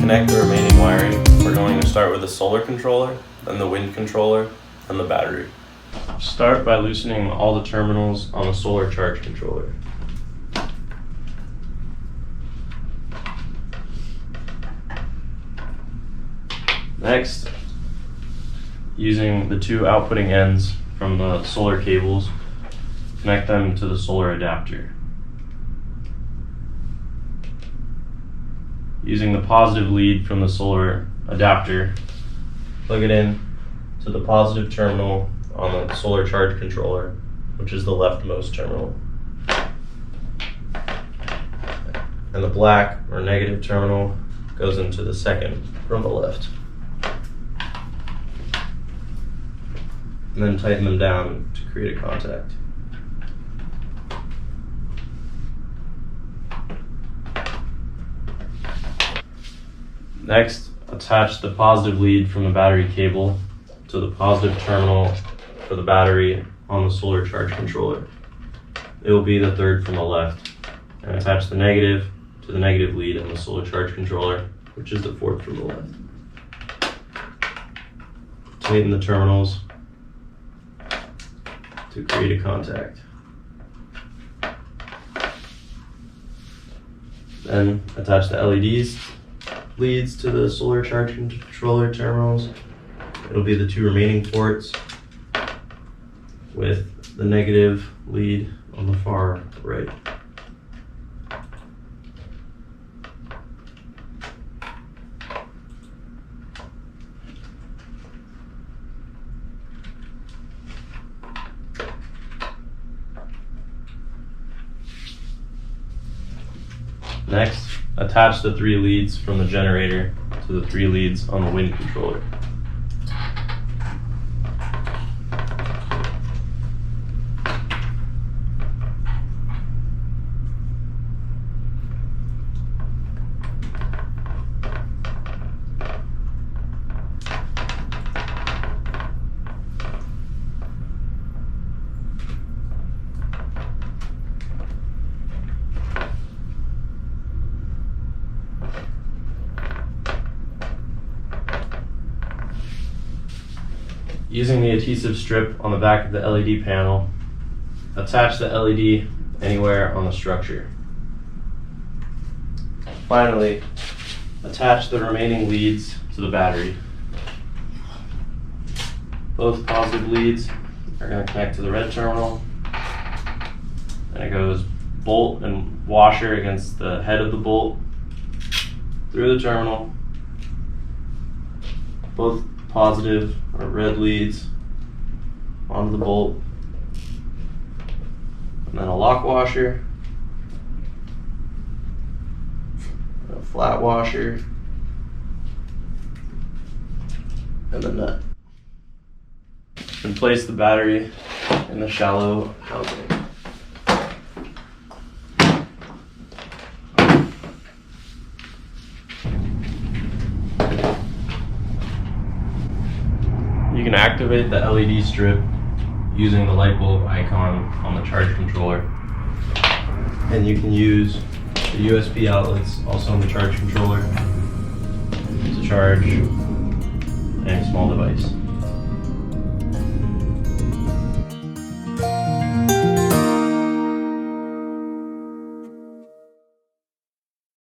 connect the remaining wiring, we're going to start with the solar controller, then the wind controller, and the battery. Start by loosening all the terminals on the solar charge controller. Next, using the two outputting ends from the solar cables, connect them to the solar adapter. Using the positive lead from the solar adapter, plug it in to the positive terminal on the solar charge controller, which is the leftmost terminal. And the black or negative terminal goes into the second from the left. And then tighten them down to create a contact. Next, attach the positive lead from the battery cable to the positive terminal for the battery on the solar charge controller. It will be the third from the left. And attach the negative to the negative lead on the solar charge controller, which is the fourth from the left. Tighten the terminals to create a contact. Then attach the leads to the solar charge controller terminals. It'll be the two remaining ports with the negative lead on the far right. Next, attach the three leads from the generator to the three leads on the wind controller. Using the adhesive strip on the back of the LED panel, attach the LED anywhere on the structure. Finally, attach the remaining leads to the battery. Both positive leads are going to connect to the red terminal, and it goes bolt and washer against the head of the bolt through the terminal. Both positive or red leads onto the bolt, and then a lock washer, a flat washer, and a nut. And place the battery in the shallow housing. You can activate the LED strip using the light bulb icon on the charge controller. And you can use the USB outlets also on the charge controller to charge any small device.